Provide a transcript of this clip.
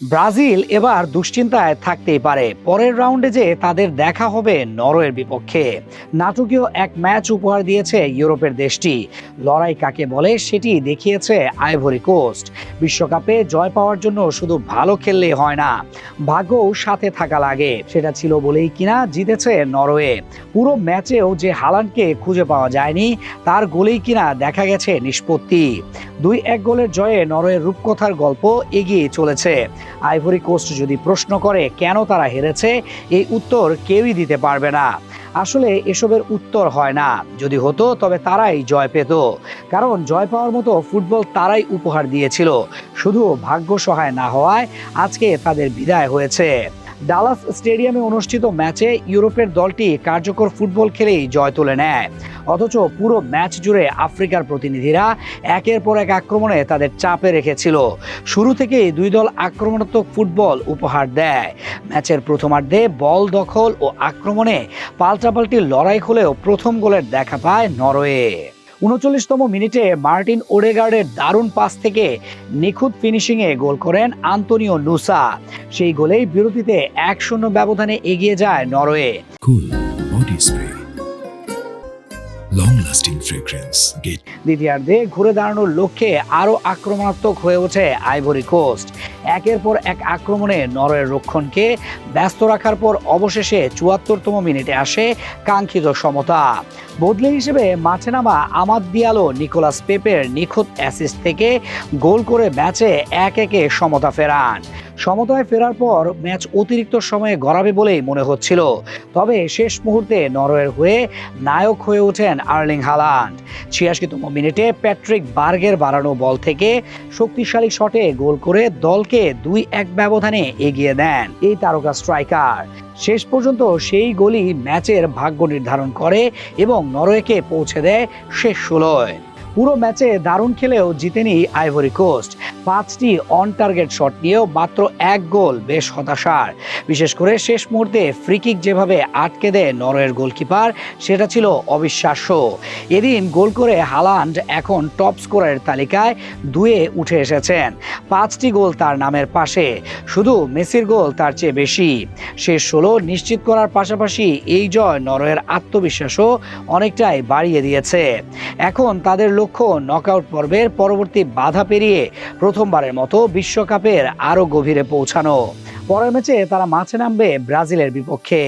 Brazil এবার দুশ্চিন্তায় থাকতেই পারে। পরের রাউন্ডে যে তাদের দেখা হবে নরওয়ের বিপক্ষে। নাটকীয় এক ম্যাচ উপহার দিয়েছে ইউরোপের দেশটি। লড়াই কাকে বলে সেটি দেখিয়েছে আইভরি কোস্ট। বিশ্বকাপে জয় পাওয়ার জন্য শুধু ভালো খেললেই হয় না, ভাগ্যও সাথে থাকা লাগে। সেটা ছিল বলেই কিনা জিতেছে নরওয়ে। পুরো ম্যাচেও যে হালান্ডকে খুঁজে পাওয়া যায়নি, তার গোলেই কিনা দেখা গেছে নিষ্পত্তি। 2-1 গোলের জয়ে নরওয়ের রূপকথার গল্প এগিয়ে চলেছে। আইভরি কোস্ট যদি প্রশ্ন করে কেন তারা হেরেছে, এই উত্তর কেউই দিতে পারবে না। আসলে এসবের উত্তর হয় না। যদি হতো তবে তারাই জয় পেত, কারণ জয় পাওয়ার মতো ফুটবল তারাই উপহার দিয়েছিল। শুধু ভাগ্য সহায় না হওয়ায় আজকে তাদের বিদায় হয়েছে। ডালাস স্টেডিয়ামে অনুষ্ঠিত ম্যাচে ইউরোপের দলটি কার্যকর ফুটবল খেলেই জয় তুলে নেয়। অথচ পুরো ম্যাচ জুড়ে আফ্রিকার প্রতিনিধিরা একের পর এক আক্রমণে তাদের চাপে রেখেছিল। শুরু থেকেই দুই দল আক্রমণাত্মক ফুটবল উপহার দেয়। ম্যাচের প্রথমার্ধে বল দখল ও আক্রমণে পাল্টাপাল্টি লড়াই হলেও প্রথম গোলের দেখা পায় নরওয়ে। ৩৯তম মিনিটে মার্টিন ওডেগার্ডের দারুণ পাস থেকে নিখুঁত ফিনিশিংয়ে গোল করেন আন্তোনিও নুসা। সেই গোলেই বিরতিতে ১-০ ব্যবধানে এগিয়ে যায় Norway. Cool body spray. Long-lasting fragrance. দ্বিতীয়ার্ধে ঘুরে দাঁড়ানোর লক্ষ্যে আরও আক্রমণাত্মক হয়ে ওঠে আইভরি কোস্ট। একের পর এক আক্রমণে নরওয়ের রক্ষণকে ব্যস্ত রাখার পর অবশেষে ৭৪তম মিনিটে আসে কাঙ্ক্ষিত সমতা। বদলি হিসেবে মাঠে নামা আমাদ দিয়ালো নিকোলাস পেপের নিখুঁত অ্যাসিস্ট থেকে গোল করে ম্যাচে ১-১ সমতা ফেরান। সমতায় ফেরার পর ম্যাচ অতিরিক্ত সময়ে গড়াবে বলেই মনে হচ্ছিল। তবে শেষ মুহূর্তে নরওয়ের হয়ে নায়ক হয়ে ওঠেন আর্লিং হালান্ড। ৮৬তম মিনিটে প্যাট্রিক বার্গের বাড়ানো বল থেকে শক্তিশালী শটে গোল করে দলকে ২-১ ব্যবধানে এগিয়ে দেন এই তারকা স্ট্রাইকার। শেষ পর্যন্ত সেই গোলই ম্যাচের ভাগ্য নির্ধারণ করে এবং নরওয়েকে পৌঁছে দেয় শেষ ১৬-য়। পুরো ম্যাচে দারুণ খেলেও জিতেনি আইভরি কোস্ট। ৫টি অন টার্গেট শট নিয়েও মাত্র ১ গোল বেশ হতাশার। বিশেষ করে শেষ মুহূর্তে ফ্রিকিক যেভাবে আটকে দেয় নরওয়ের গোলকিপার, সেটা ছিল অবিশ্বাস্য। এদিন গোল করে হালান্ড এখন টপ স্কোরারের তালিকায় ২-এ উঠে এসেছেন। ৫টি গোল তার নামের পাশে, শুধু মেসির গোল তার চেয়ে বেশি। শেষ ১৬ নিশ্চিত করার পাশাপাশি এই জয় নরওয়ের আত্মবিশ্বাসও অনেকটাই বাড়িয়ে দিয়েছে। এখন তাদের লক্ষ্য নকআউট পর্বের পরবর্তী বাধা পেরিয়ে প্রথমবারের মতো বিশ্বকাপের আরও গভীরে পৌঁছানো। পরের ম্যাচে তারা মাঠে নামবে ব্রাজিলের বিপক্ষে।